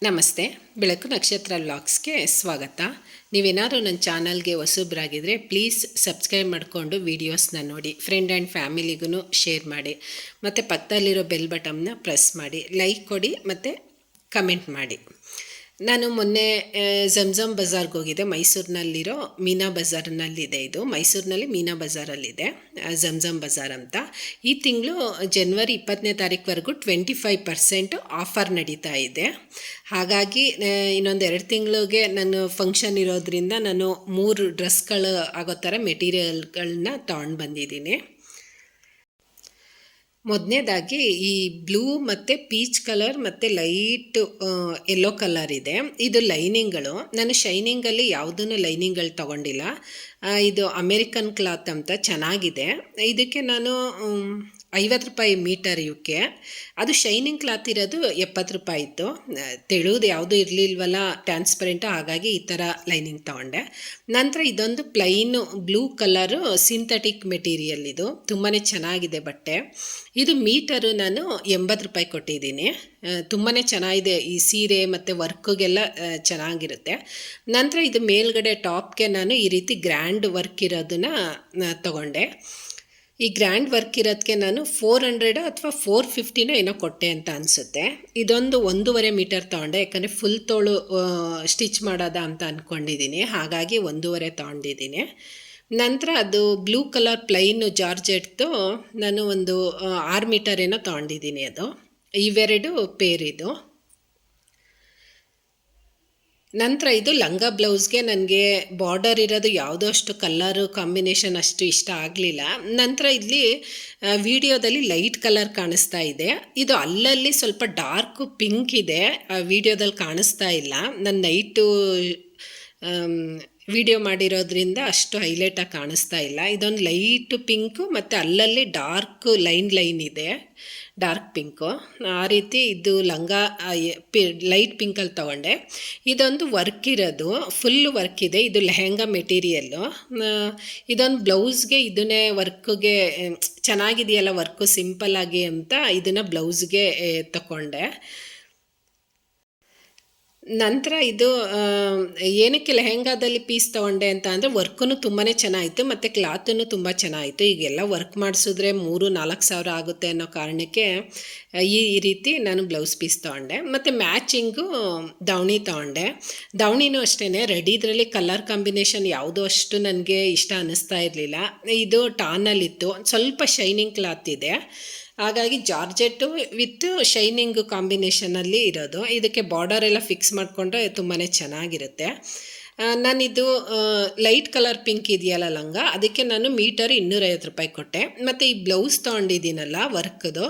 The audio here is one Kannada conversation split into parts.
ನಮಸ್ತೆ. ಬೆಳಕು ನಕ್ಷತ್ರ ವ್ಲಾಗ್ಸ್ಗೆ ಸ್ವಾಗತ. ನೀವೇನಾದರೂ ನನ್ನ ಚಾನಲ್ಗೆ ಹೊಸಬ್ರಾಗಿದ್ದರೆ ಪ್ಲೀಸ್ ಸಬ್ಸ್ಕ್ರೈಬ್ ಮಾಡಿಕೊಂಡು ವೀಡಿಯೋಸ್ನ ನೋಡಿ, ಫ್ರೆಂಡ್ ಆ್ಯಂಡ್ ಫ್ಯಾಮಿಲಿಗೂ ಶೇರ್ ಮಾಡಿ, ಮತ್ತು ಪಕ್ಕದಲ್ಲಿರೋ ಬೆಲ್ ಬಟನ್ನ ಪ್ರೆಸ್ ಮಾಡಿ, ಲೈಕ್ ಕೊಡಿ ಮತ್ತು ಕಮೆಂಟ್ ಮಾಡಿ. ನಾನು ಮೊನ್ನೆ ಝಮ್ಝಮ್ ಬಜಾರ್ಗೆ ಹೋಗಿದ್ದೆ. ಮೈಸೂರಿನಲ್ಲಿರೋ ಮೀನಾ ಬಜಾರ್ನಲ್ಲಿದೆ. ಇದು ಮೈಸೂರಿನಲ್ಲಿ ಮೀನಾ ಬಜಾರಲ್ಲಿದೆ ಝಮ್ಝಮ್ ಬಜಾರ್ ಅಂತ. ಈ ತಿಂಗಳು ಜನವರಿ 20ನೇ ತಾರೀಕುವರೆಗೂ 25% ಆಫರ್ ನಡೀತಾ ಇದೆ. ಹಾಗಾಗಿ ಇನ್ನೊಂದು 2 ತಿಂಗಳಿಗೆ ನಾನು ಫಂಕ್ಷನ್ ಇರೋದ್ರಿಂದ ನಾನು 3 ಡ್ರೆಸ್ಗಳು ಆಗೋ ಥರ ಮೆಟೀರಿಯಲ್ಗಳನ್ನ ತೊಗೊಂಡು ಬಂದಿದ್ದೀನಿ. ಮೊದಲನೇದಾಗಿ ಈ ಬ್ಲೂ ಮತ್ತು ಪೀಚ್ ಕಲರ್ ಮತ್ತು ಲೈಟ್ ಯೆಲ್ಲೋ ಕಲರ್ ಇದೆ. ಇದು ಲೈನಿಂಗ್ಗಳು. ನಾನು ಶೈನಿಂಗಲ್ಲಿ ಯಾವುದೂ ಲೈನಿಂಗ್ಗಳು ತೊಗೊಂಡಿಲ್ಲ. ಇದು ಅಮೇರಿಕನ್ ಕ್ಲಾತ್ ಅಂತ ಚೆನ್ನಾಗಿದೆ. ಇದಕ್ಕೆ ನಾನು 50 ರೂಪಾಯಿ ಮೀಟರ್ ಇವಕ್ಕೆ. ಅದು ಶೈನಿಂಗ್ ಕ್ಲಾತ್ ಇರೋದು 70 ರೂಪಾಯಿ ಇತ್ತು. ತೆಳುವುದು ಯಾವುದೂ ಇರಲಿಲ್ವಲ್ಲ, ಟ್ರಾನ್ಸ್ಪರೆಂಟು, ಹಾಗಾಗಿ ಈ ಥರ ಲೈನಿಂಗ್ ತೊಗೊಂಡೆ. ನಂತರ ಇದೊಂದು plain blue colour synthetic material. ಇದು ತುಂಬಾ ಚೆನ್ನಾಗಿದೆ ಬಟ್ಟೆ. ಇದು ಮೀಟರು ನಾನು 80 ರೂಪಾಯಿ ಕೊಟ್ಟಿದ್ದೀನಿ. ತುಂಬಾ ಚೆನ್ನಾಗಿದೆ. ಈ ಸೀರೆ ಮತ್ತು ವರ್ಕ್ಗೆಲ್ಲ ಚೆನ್ನಾಗಿರುತ್ತೆ. ನಂತರ ಇದು ಮೇಲ್ಗಡೆ ಟಾಪ್ಗೆ ನಾನು ಈ ರೀತಿ ಗ್ರ್ಯಾಂಡ್ ವರ್ಕ್ ಇರೋದನ್ನ ತೊಗೊಂಡೆ. ಈ ಗ್ರ್ಯಾಂಡ್ ವರ್ಕ್ ಇರೋದಕ್ಕೆ ನಾನು 400 ಅಥವಾ 450 ಏನೋ ಕೊಟ್ಟೆ ಅಂತ ಅನಿಸುತ್ತೆ. ಇದೊಂದು 1.5 ಮೀಟರ್ ತೊಗೊಂಡೆ, ಯಾಕಂದರೆ ಫುಲ್ ತೋಳು ಸ್ಟಿಚ್ ಮಾಡೋದ ಅಂತ ಅಂದ್ಕೊಂಡಿದ್ದೀನಿ, ಹಾಗಾಗಿ 1.5 ತೊಗೊಂಡಿದ್ದೀನಿ. ನಂತರ ಅದು ಬ್ಲೂ ಕಲರ್ ಪ್ಲೈನು ಜಾರ್ಜೆಟ್ದು ನಾನು ಒಂದು 6 ಮೀಟರ್ ಏನೋ ತೊಗೊಂಡಿದ್ದೀನಿ. ಅದು ಇವೆರಡು ಪೇರ್ ಇದು. ನಂತರ ಇದು ಲಂಗ ಬ್ಲೌಸ್ಗೆ ನನಗೆ ಬಾರ್ಡರ್ ಇರೋದು ಯಾವುದೋ ಅಷ್ಟು ಕಲ್ಲರು ಕಾಂಬಿನೇಷನ್ ಅಷ್ಟು ಇಷ್ಟ ಆಗಲಿಲ್ಲ. ನಂತರ ಇಲ್ಲಿ ವಿಡಿಯೋದಲ್ಲಿ ಲೈಟ್ ಕಲರ್ ಕಾಣಿಸ್ತಾ ಇದೆ. ಇದು ಅಲ್ಲಲ್ಲಿ ಸ್ವಲ್ಪ ಡಾರ್ಕ್ ಪಿಂಕ್ ಇದೆ, ವಿಡಿಯೋದಲ್ಲಿ ಕಾಣಿಸ್ತಾ ಇಲ್ಲ. ನನ್ನ ನೈಟು ವಿಡಿಯೋ ಮಾಡಿರೋದ್ರಿಂದ ಅಷ್ಟು ಹೈಲೈಟಾಗಿ ಕಾಣಿಸ್ತಾ ಇಲ್ಲ. ಇದೊಂದು ಲೈಟ್ ಪಿಂಕು ಮತ್ತು ಅಲ್ಲಲ್ಲಿ ಡಾರ್ಕ್ ಲೈನ್ ಇದೆ, ಡಾರ್ಕ್ ಪಿಂಕು. ಆ ರೀತಿ ಇದು ಲಂಗ ಲೈಟ್ ಪಿಂಕಲ್ಲಿ ತೊಗೊಂಡೆ. ಇದೊಂದು ವರ್ಕ್ ಇರೋದು, ಫುಲ್ ವರ್ಕ್ ಇದೆ. ಇದು ಲೆಹೆಂಗಾ ಮೆಟೀರಿಯಲ್ಲು. ಇದೊಂದು ಬ್ಲೌಸ್ಗೆ ಇದನ್ನೇ ವರ್ಕ್ಗೆ ಚೆನ್ನಾಗಿದೆಯಲ್ಲ ವರ್ಕು ಸಿಂಪಲ್ಲಾಗಿ ಅಂತ ಇದನ್ನು ಬ್ಲೌಸ್ಗೆ ತಗೊಂಡೆ. ನಂತರ ಇದು ಏನಕ್ಕೆ ಲೆಹೆಂಗಾದಲ್ಲಿ ಪೀಸ್ ತೊಗೊಂಡೆ ಅಂತ ಅಂದರೆ ವರ್ಕೂ ತುಂಬಾ ಚೆನ್ನಾಗಿತ್ತು ಮತ್ತು ಕ್ಲಾತೂ ತುಂಬ ಚೆನ್ನಾಗಿತ್ತು. ಈಗೆಲ್ಲ ವರ್ಕ್ ಮಾಡಿಸಿದ್ರೆ 3-4 ಸಾವಿರ ಆಗುತ್ತೆ ಅನ್ನೋ ಕಾರಣಕ್ಕೆ ಈ ರೀತಿ ನಾನು ಬ್ಲೌಸ್ ಪೀಸ್ ತೊಗೊಂಡೆ. ಮತ್ತು ಮ್ಯಾಚಿಂಗು ದಾವಣಿ ತೊಗೊಂಡೆ. ದಾವಣಿನೂ ಅಷ್ಟೇ ರೆಡಿ. ಇದರಲ್ಲಿ ಕಲರ್ ಕಾಂಬಿನೇಷನ್ ಯಾವುದೋ ಅಷ್ಟು ನನಗೆ ಇಷ್ಟ ಅನ್ನಿಸ್ತಾ ಇರಲಿಲ್ಲ. ಇದು ಟಾನಲ್ಲಿತ್ತು, ಸ್ವಲ್ಪ ಶೈನಿಂಗ್ ಕ್ಲಾತ್ ಇದೆ, ಹಾಗಾಗಿ ಜಾರ್ಜೆಟ್ಟು ವಿತ್ ಶೈನಿಂಗ್ ಕಾಂಬಿನೇಷನಲ್ಲಿ ಇರೋದು. ಇದಕ್ಕೆ ಬಾರ್ಡರ್ ಎಲ್ಲ ಫಿಕ್ಸ್ ಮಾಡಿಕೊಂಡ್ರೆ ತುಂಬಾ ಚೆನ್ನಾಗಿರುತ್ತೆ. ನಾನಿದು ಲೈಟ್ ಕಲರ್ ಪಿಂಕ್ ಇದೆಯಲ್ಲ ಲಂಗ, ಅದಕ್ಕೆ ನಾನು ಮೀಟರ್ 250 ರೂಪಾಯಿ ಕೊಟ್ಟೆ. ಮತ್ತು ಈ ಬ್ಲೌಸ್ ತೊಗೊಂಡಿದ್ದೀನಲ್ಲ ವರ್ಕ್ದು,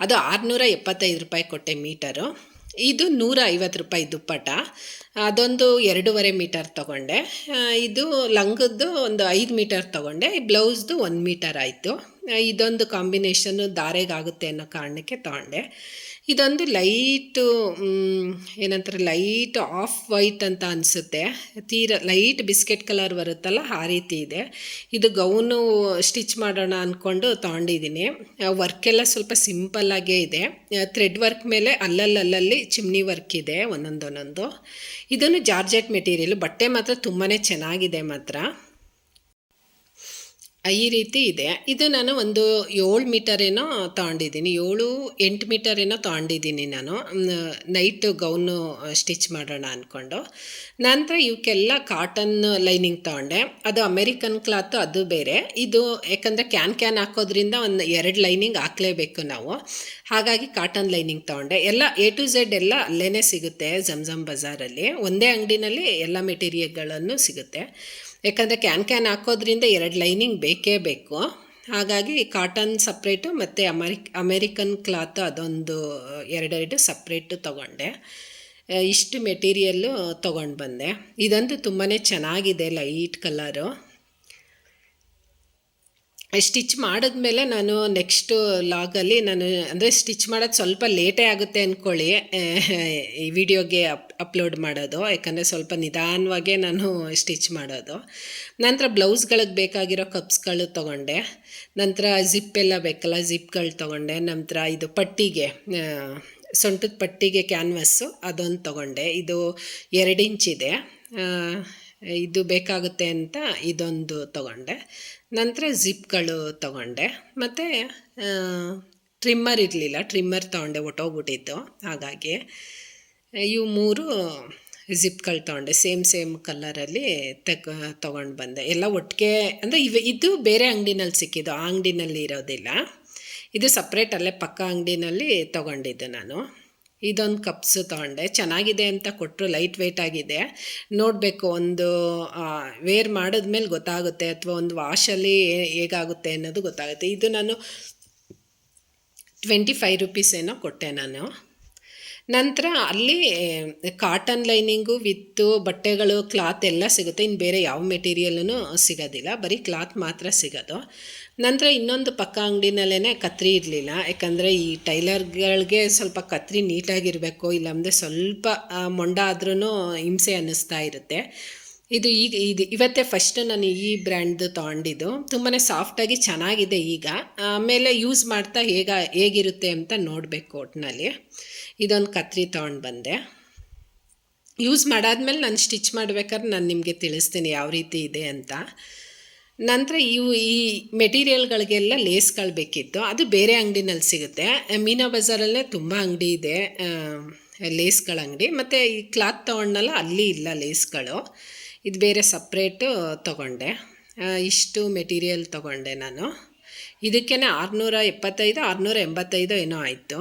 ಅದು 675 ರೂಪಾಯಿ ಕೊಟ್ಟೆ ಮೀಟರು. ಇದು 150 ರೂಪಾಯಿ ದುಪ್ಪಟ. ಅದೊಂದು 2.5 ಮೀಟರ್ ತೊಗೊಂಡೆ. ಇದು ಲಂಗದ್ದು ಒಂದು 5 ಮೀಟರ್ ತೊಗೊಂಡೆ. ಈ ಬ್ಲೌಸ್ದು 1 ಮೀಟರ್ ಆಯಿತು. ಇದೊಂದು ಕಾಂಬಿನೇಷನ್ನು ದಾರೆಗಾಗುತ್ತೆ ಅನ್ನೋ ಕಾರಣಕ್ಕೆ ತೊಗೊಂಡೆ. ಇದೊಂದು ಲೈಟು ಏನಂತಾರೆ, ಲೈಟ್ ಆಫ್ ವೈಟ್ ಅಂತ ಅನಿಸುತ್ತೆ, ತೀರ ಲೈಟ್ ಬಿಸ್ಕೆಟ್ ಕಲರ್ ಬರುತ್ತಲ್ಲ ಆ ರೀತಿ ಇದೆ. ಇದು ಗೌನು ಸ್ಟಿಚ್ ಮಾಡೋಣ ಅಂದ್ಕೊಂಡು ತೊಗೊಂಡಿದ್ದೀನಿ. ವರ್ಕೆಲ್ಲ ಸ್ವಲ್ಪ ಸಿಂಪಲ್ಲಾಗೇ ಇದೆ. ಥ್ರೆಡ್ ವರ್ಕ್ ಮೇಲೆ ಅಲ್ಲಲ್ಲಿ ಚಿಮ್ನಿ ವರ್ಕ್ ಇದೆ ಒಂದೊಂದು. ಇದನ್ನು ಜಾರ್ಜೆಟ್ ಮೆಟೀರಿಯಲ್. ಬಟ್ಟೆ ಮಾತ್ರ ತುಂಬಾ ಚೆನ್ನಾಗಿದೆ ಮಾತ್ರ. ಈ ರೀತಿ ಇದೆ. ಇದು ನಾನು ಒಂದು 7 ಮೀಟರ್ ಏನೋ ತೊಗೊಂಡಿದ್ದೀನಿ, 7-8 ಮೀಟರ್ ಏನೋ ತೊಗೊಂಡಿದ್ದೀನಿ ನಾನು ನೈಟ್ ಗೌನು ಸ್ಟಿಚ್ ಮಾಡೋಣ ಅಂದ್ಕೊಂಡು. ನಂತರ ಇವಕ್ಕೆಲ್ಲ ಕಾಟನ್ ಲೈನಿಂಗ್ ತೊಗೊಂಡೆ. ಅದು ಅಮೇರಿಕನ್ ಕ್ಲಾತು, ಅದು ಬೇರೆ. ಇದು ಯಾಕಂದರೆ ಕ್ಯಾನ್ ಹಾಕೋದ್ರಿಂದ ಒಂದು 2 ಲೈನಿಂಗ್ ಹಾಕಲೇಬೇಕು ನಾವು, ಹಾಗಾಗಿ ಕಾಟನ್ ಲೈನಿಂಗ್ ತೊಗೊಂಡೆ. ಎಲ್ಲ A to Z ಎಲ್ಲ ಅಲ್ಲೇ ಸಿಗುತ್ತೆ ಝಮ್ಝಮ್ ಬಜಾರಲ್ಲಿ. ಒಂದೇ ಅಂಗಡಿನಲ್ಲಿ ಎಲ್ಲ ಮೆಟೀರಿಯಲ್ಗಳನ್ನು ಸಿಗುತ್ತೆ. ಯಾಕಂದರೆ ಕ್ಯಾನ್ ಹಾಕೋದ್ರಿಂದ 2 ಲೈನಿಂಗ್ ಬೇಕೇ ಬೇಕು, ಹಾಗಾಗಿ ಕಾಟನ್ ಸಪ್ರೇಟು ಮತ್ತು ಅಮೇರಿಕನ್ ಕ್ಲಾತ್ ಅದೊಂದು 2 ಸಪ್ರೇಟು ತೊಗೊಂಡೆ. ಇಷ್ಟು ಮೆಟೀರಿಯಲ್ಲು ತೊಗೊಂಡು ಬಂದೆ. ಇದಂತೂ ತುಂಬಾ ಚೆನ್ನಾಗಿದೆ, ಲೈಟ್ ಕಲರು. ಸ್ಟಿಚ್ ಮಾಡಿದ್ಮೇಲೆ ನಾನು ನೆಕ್ಸ್ಟು ಲಾಗಲ್ಲಿ ನಾನು ಅಂದರೆ ಸ್ಟಿಚ್ ಮಾಡೋದು ಸ್ವಲ್ಪ ಲೇಟೇ ಆಗುತ್ತೆ ಅಂದ್ಕೊಳ್ಳಿ ಈ ವಿಡಿಯೋಗೆ ಅಪ್ಲೋಡ್ ಮಾಡೋದು, ಯಾಕಂದರೆ ಸ್ವಲ್ಪ ನಿಧಾನವಾಗೇ ನಾನು ಸ್ಟಿಚ್ ಮಾಡೋದು. ನಂತರ ಬ್ಲೌಸ್ಗಳಿಗೆ ಬೇಕಾಗಿರೋ ಕಪ್ಸ್ಗಳು ತೊಗೊಂಡೆ. ನಂತರ ಜಿಪ್ಪೆಲ್ಲ ಬೇಕಲ್ಲ, ಜಿಪ್ಗಳು ತೊಗೊಂಡೆ. ನಂತರ ಇದು ಪಟ್ಟಿಗೆ ಸೊಂಟದ ಪಟ್ಟಿಗೆ ಕ್ಯಾನ್ವಸ್ಸು ಅದೊಂದು ತೊಗೊಂಡೆ. ಇದು 2 ಇಂಚಿದೆ. ಇದು ಬೇಕಾಗುತ್ತೆ ಅಂತ ಇದೊಂದು ತೊಗೊಂಡೆ. ನಂತರ ಜಿಪ್ಗಳು ತೊಗೊಂಡೆ. ಮತ್ತು ಟ್ರಿಮ್ಮರ್ ಇರಲಿಲ್ಲ, ಟ್ರಿಮ್ಮರ್ ತೊಗೊಂಡೆ, ಹೊಟ್ಟೋಗ್ಬಿಟ್ಟಿತ್ತು. ಹಾಗಾಗಿ ಇವು 3 ಜಿಪ್ಗಳು ತೊಗೊಂಡೆ. ಸೇಮ್ ಕಲರಲ್ಲಿ ತೊಗೊಂಡು ಬಂದೆ. ಎಲ್ಲ ಒಟ್ಟಿಗೆ ಅಂದರೆ ಇದು ಬೇರೆ ಅಂಗಡಿನಲ್ಲಿ ಸಿಕ್ಕಿದ್ದು, ಆ ಅಂಗಡಿನಲ್ಲಿ ಇರೋದಿಲ್ಲ. ಇದು ಸಪ್ರೇಟ್ ಅಲ್ಲೇ ಪಕ್ಕ ಅಂಗಡಿನಲ್ಲಿ ತೊಗೊಂಡಿದ್ದು ನಾನು. ಇದೊಂದು ಕಪ್ಸು ತೊಗೊಂಡೆ. ಚೆನ್ನಾಗಿದೆ ಅಂತ ಕೊಟ್ಟರು, ಲೈಟ್ ವೆಯ್ಟ್ ಆಗಿದೆ. ನೋಡಬೇಕು, ಒಂದು ವೇರ್ ಮಾಡಿದ್ಮೇಲೆ ಗೊತ್ತಾಗುತ್ತೆ, ಅಥವಾ ಒಂದು ವಾಶಲ್ಲಿ ಹೇಗಾಗುತ್ತೆ ಅನ್ನೋದು ಗೊತ್ತಾಗುತ್ತೆ. ಇದು ನಾನು 25 ರೂಪೀಸ್ ಏನೋ ಕೊಟ್ಟೆ ನಾನು. ನಂತರ ಅಲ್ಲಿ ಕಾಟನ್ ಲೈನಿಂಗು ವಿತ್ತು ಬಟ್ಟೆಗಳು, ಕ್ಲಾತ್ ಎಲ್ಲ ಸಿಗುತ್ತೆ. ಇನ್ನು ಬೇರೆ ಯಾವ ಮೆಟೀರಿಯಲ್ಲೂ ಸಿಗೋದಿಲ್ಲ, ಬರೀ ಕ್ಲಾತ್ ಮಾತ್ರ ಸಿಗೋದು. ನಂತರ ಇನ್ನೊಂದು ಪಕ್ಕ ಅಂಗಡಿನಲ್ಲೇ ಕತ್ರಿ ಇರಲಿಲ್ಲ. ಯಾಕಂದರೆ ಈ ಟೈಲರ್ಗಳಿಗೆ ಸ್ವಲ್ಪ ಕತ್ರಿ ನೀಟಾಗಿರಬೇಕು, ಇಲ್ಲಾಂದರೆ ಸ್ವಲ್ಪ ಮೊಂಡ ಆದ್ರೂ ಹಿಂಸೆ ಅನ್ನಿಸ್ತಾ ಇರುತ್ತೆ. ಇದು ಇವತ್ತೇ ಫಸ್ಟ್ ನಾನು ಈ ಬ್ರ್ಯಾಂಡ್ದು ತೊಗೊಂಡಿದ್ದು. ತುಂಬಾ ಸಾಫ್ಟಾಗಿ ಚೆನ್ನಾಗಿದೆ. ಈಗ ಆಮೇಲೆ ಯೂಸ್ ಮಾಡ್ತಾ ಹೇಗಿರುತ್ತೆ ಅಂತ ನೋಡಬೇಕು ಒಟ್ಟಿನಲ್ಲಿ. ಇದೊಂದು ಕತ್ರಿ ತೊಗೊಂಡು ಬಂದೆ. ಯೂಸ್ ಮಾಡಾದ್ಮೇಲೆ ನಾನು ಸ್ಟಿಚ್ ಮಾಡ್ಬೇಕಾದ್ರೆ ನಾನು ನಿಮಗೆ ತಿಳಿಸ್ತೀನಿ ಯಾವ ರೀತಿ ಇದೆ ಅಂತ. ನಂತರ ಈ ಮೆಟೀರಿಯಲ್ಗಳಿಗೆಲ್ಲ ಲೇಸ್ಗಳು ಬೇಕಿತ್ತು. ಅದು ಬೇರೆ ಅಂಗಡಿನಲ್ಲಿ ಸಿಗುತ್ತೆ. ಮೀನಾ ಬಜಾರಲ್ಲೇ ತುಂಬ ಅಂಗಡಿ ಇದೆ, ಲೇಸ್ಗಳ ಅಂಗಡಿ. ಮತ್ತು ಈ ಕ್ಲಾತ್ ತೊಗೊಂಡಲ್ಲ, ಅಲ್ಲಿ ಇಲ್ಲ ಲೇಸ್ಗಳು. ಇದು ಬೇರೆ ಸಪ್ರೇಟು ತೊಗೊಂಡೆ. ಇಷ್ಟು ಮೆಟೀರಿಯಲ್ ತೊಗೊಂಡೆ ನಾನು. ಇದಕ್ಕೇ 675 685 ಏನೋ ಆಯಿತು.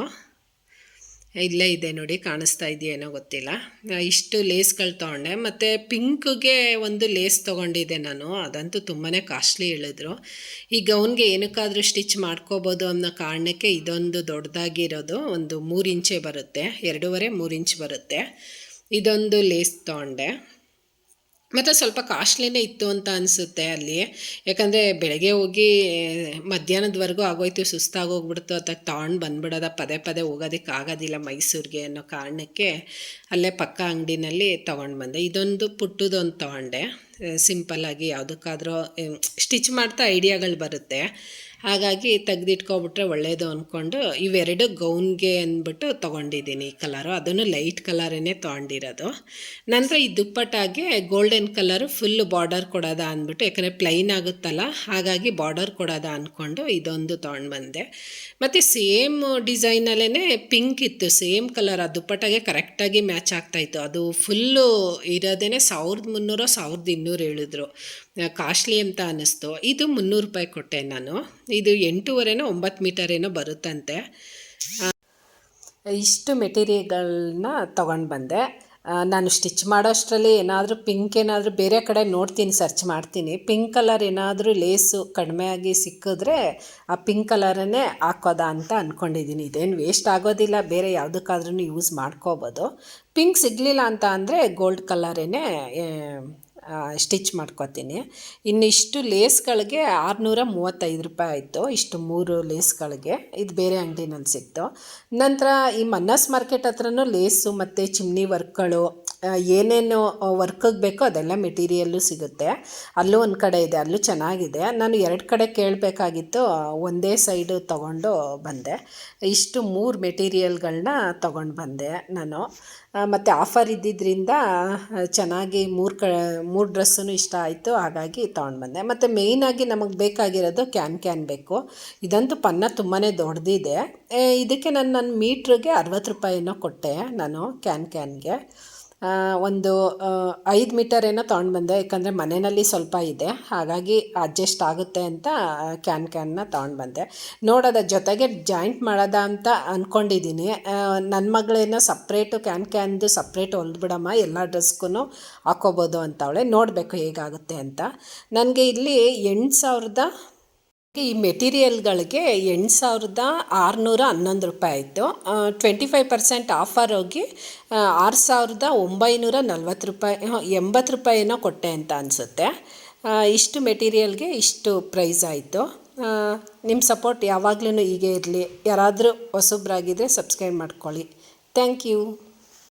ಇಲ್ಲೇ ಇದೆ ನೋಡಿ, ಕಾಣಿಸ್ತಾ ಇದೆಯೇನೋ ಗೊತ್ತಿಲ್ಲ. ಇಷ್ಟು ಲೇಸ್ಗಳು ತೊಗೊಂಡೆ. ಮತ್ತು ಪಿಂಕ್ಗೆ ಒಂದು ಲೇಸ್ ತೊಗೊಂಡಿದ್ದೆ ನಾನು. ಅದಂತೂ ತುಂಬಾ ಕಾಸ್ಟ್ಲಿ ಹೇಳಿದ್ರು. ಈ ಗೌನ್ಗೆ ಏನಕ್ಕಾದರೂ ಸ್ಟಿಚ್ ಮಾಡ್ಕೋಬೋದು ಅನ್ನೋ ಕಾರಣಕ್ಕೆ ಇದೊಂದು ದೊಡ್ಡದಾಗಿರೋದು, ಒಂದು 3 ಇಂಚೇ ಬರುತ್ತೆ, 2.5-3 ಇಂಚ್ ಬರುತ್ತೆ. ಇದೊಂದು ಲೇಸ್ ತೊಗೊಂಡೆ. ಮತ್ತು ಸ್ವಲ್ಪ ಕಾಸ್ಟ್ಲಿನೇ ಇತ್ತು ಅಂತ ಅನಿಸುತ್ತೆ ಅಲ್ಲಿ. ಯಾಕಂದರೆ ಬೆಳಗ್ಗೆ ಹೋಗಿ ಮಧ್ಯಾಹ್ನದವರೆಗೂ ಆಗೋಯ್ತು, ಸುಸ್ತಾಗೋಗ್ಬಿಡ್ತು. ಅದಕ್ಕೆ ತೊಗೊಂಡು ಬಂದ್ಬಿಡೋದ, ಪದೇ ಹೋಗೋದಕ್ಕೆ ಆಗೋದಿಲ್ಲ ಮೈಸೂರಿಗೆ ಅನ್ನೋ ಕಾರಣಕ್ಕೆ ಅಲ್ಲೇ ಪಕ್ಕ ಅಂಗಡಿನಲ್ಲಿ ತೊಗೊಂಡು ಬಂದೆ. ಇದೊಂದು ಪುಟ್ಟದೊಂದು ತೊಗೊಂಡೆ. ಸಿಂಪಲ್ಲಾಗಿ ಯಾವುದಕ್ಕಾದರೂ ಸ್ಟಿಚ್ ಮಾಡ್ತಾ ಐಡಿಯಾಗಳು ಬರುತ್ತೆ. ಹಾಗಾಗಿ ತೆಗೆದಿಟ್ಕೊಬಿಟ್ರೆ ಒಳ್ಳೆಯದು ಅಂದ್ಕೊಂಡು ಇವೆರಡು ಗೌನ್ಗೆ ಅಂದ್ಬಿಟ್ಟು ತೊಗೊಂಡಿದ್ದೀನಿ ಈ ಕಲರು. ಅದನ್ನು ಲೈಟ್ ಕಲರೇ ತೊಗೊಂಡಿರೋದು. ನಂತರ ಈ ದುಪ್ಪಟ್ಟಾಗೆ ಗೋಲ್ಡನ್ ಕಲರು ಫುಲ್ ಬಾರ್ಡರ್ ಕೊಡೋದ ಅಂದ್ಬಿಟ್ಟು, ಯಾಕಂದರೆ ಪ್ಲೈನ್ ಆಗುತ್ತಲ್ಲ, ಹಾಗಾಗಿ ಬಾರ್ಡರ್ ಕೊಡೋದ ಅಂದ್ಕೊಂಡು ಇದೊಂದು ತೊಗೊಂಡು ಬಂದೆ. ಮತ್ತು ಸೇಮ್ ಡಿಸೈನಲ್ಲೇ ಪಿಂಕ್ ಇತ್ತು, ಸೇಮ್ ಕಲರ್. ಆ ದುಪ್ಪಟ್ಟಾಗೆ ಕರೆಕ್ಟಾಗಿ ಮ್ಯಾಚ್ ಆಗ್ತಾಯಿತ್ತು. ಅದು ಫುಲ್ಲು ಇರೋದೇ 1300 1200 ಹೇಳಿದ್ರು. ಕಾಸ್ಟ್ಲಿ ಅಂತ ಅನ್ನಿಸ್ತು. ಇದು 300 ರೂಪಾಯಿ ಕೊಟ್ಟೆ ನಾನು. ಇದು 8.5 9 ಮೀಟರ್ ಏನೋ ಬರುತ್ತಂತೆ. ಇಷ್ಟು ಮೆಟೀರಿಯಲ್ಗಳನ್ನ ತೊಗೊಂಡು ಬಂದೆ. ನಾನು ಸ್ಟಿಚ್ ಮಾಡೋಷ್ಟರಲ್ಲಿ ಏನಾದರೂ ಪಿಂಕ್ ಏನಾದರೂ ಬೇರೆ ಕಡೆ ನೋಡ್ತೀನಿ, ಸರ್ಚ್ ಮಾಡ್ತೀನಿ. ಪಿಂಕ್ ಕಲರ್ ಏನಾದರೂ ಲೇಸು ಕಡಿಮೆಯಾಗಿ ಸಿಕ್ಕಿದ್ರೆ ಆ ಪಿಂಕ್ ಕಲರನ್ನೇ ಹಾಕೋದಾ ಅಂತ ಅಂದ್ಕೊಂಡಿದ್ದೀನಿ. ಇದೇನು ವೇಸ್ಟ್ ಆಗೋದಿಲ್ಲ, ಬೇರೆ ಯಾವುದಕ್ಕಾದ್ರೂ ಯೂಸ್ ಮಾಡ್ಕೋಬೋದು. ಪಿಂಕ್ ಸಿಗಲಿಲ್ಲ ಅಂತ ಅಂದರೆ ಗೋಲ್ಡ್ ಕಲರೇ ಸ್ಟಿಚ್ ಮಾಡ್ಕೊತೀನಿ. ಇನ್ನಿಷ್ಟು ಲೇಸ್ಗಳಿಗೆ 635 ರೂಪಾಯಿ ಆಯಿತು, ಇಷ್ಟು 3 ಲೇಸ್ಗಳಿಗೆ. ಇದು ಬೇರೆ ಅಂಗಡಿನಲ್ಲಿ ಸಿಕ್ತು. ನಂತರ ಈ ಮನ್ನಸ್ ಮಾರ್ಕೆಟ್ ಹತ್ರನೂ ಲೇಸು ಮತ್ತು ಚಿಮ್ನಿ ವರ್ಕ್ಗಳು, ಏನೇನು ವರ್ಕಿಗೆ ಬೇಕೋ ಅದೆಲ್ಲ ಮೆಟೀರಿಯಲ್ಲು ಸಿಗುತ್ತೆ. ಅಲ್ಲೂ ಒಂದು ಕಡೆ ಇದೆ, ಅಲ್ಲೂ ಚೆನ್ನಾಗಿದೆ. ನಾನು 2 ಕಡೆ ಕೇಳಬೇಕಾಗಿತ್ತು, ಒಂದೇ ಸೈಡು ತೊಗೊಂಡು ಬಂದೆ. ಇಷ್ಟು 3 ಮೆಟೀರಿಯಲ್ಗಳನ್ನ ತೊಗೊಂಡು ಬಂದೆ ನಾನು. ಮತ್ತು ಆಫರ್ ಇದ್ದಿದ್ದರಿಂದ ಚೆನ್ನಾಗಿ 3 ಡ್ರೆಸ್ಸೂ ಇಷ್ಟ ಆಯಿತು, ಹಾಗಾಗಿ ತೊಗೊಂಡು ಬಂದೆ. ಮತ್ತು ಮೇಯ್ನಾಗಿ ನಮಗೆ ಬೇಕಾಗಿರೋದು ಕ್ಯಾನ್ ಬೇಕು. ಇದಂತೂ ಪನ್ನ ತುಂಬಾ ದೊಡ್ಡದಿದೆ. ಇದಕ್ಕೆ ನನ್ನ ಮೀಟ್ರಿಗೆ 60 ರೂಪಾಯಿ ಏನೋ ಕೊಟ್ಟೆ ನಾನು ಕ್ಯಾನ್ಗೆ. ಒಂದು 5 ಮೀಟರ್ ಏನೋ ತೊಗೊಂಡು ಬಂದೆ, ಯಾಕಂದರೆ ಮನೆಯಲ್ಲಿ ಸ್ವಲ್ಪ ಇದೆ, ಹಾಗಾಗಿ ಅಡ್ಜಸ್ಟ್ ಆಗುತ್ತೆ ಅಂತ ಕ್ಯಾನ್ನ ತೊಗೊಂಡು ಬಂದೆ. ನೋಡೋದ ಜೊತೆಗೆ ಜಾಯಿಂಟ್ ಮಾಡೋದ ಅಂತ ಅಂದ್ಕೊಂಡಿದ್ದೀನಿ. ನನ್ನ ಮಗಳೇನೋ ಸಪ್ರೇಟು ಕ್ಯಾನ್ದು ಸಪ್ರೇಟ್ ಹೊಲ್ದ್ಬಿಡಮ್ಮ, ಎಲ್ಲ ಡ್ರೆಸ್ಗೂ ಹಾಕೋಬೋದು ಅಂತವಳೆ. ನೋಡಬೇಕು ಹೇಗಾಗುತ್ತೆ ಅಂತ. ನನಗೆ ಇಲ್ಲಿ 8,000 ಈ ಮೆಟೀರಿಯಲ್ಗಳಿಗೆ 8,611 ರೂಪಾಯಿ ಆಯಿತು. 25% ಆಫರ್ ಹೋಗಿ 6,940 ರೂಪಾಯಿ 80 ರೂಪಾಯಿ ಏನೋ ಕೊಟ್ಟೆ ಅಂತ ಅನಿಸುತ್ತೆ. ಇಷ್ಟು ಮೆಟೀರಿಯಲ್ಗೆ ಇಷ್ಟು ಪ್ರೈಸ್ ಆಯಿತು. ನಿಮ್ಮ ಸಪೋರ್ಟ್ ಯಾವಾಗಲೂ ಹೀಗೆ ಇರಲಿ. ಯಾರಾದರೂ ಹೊಸಬ್ರಾಗಿದ್ದರೆ ಸಬ್ಸ್ಕ್ರೈಬ್ ಮಾಡ್ಕೊಳ್ಳಿ. Thank you.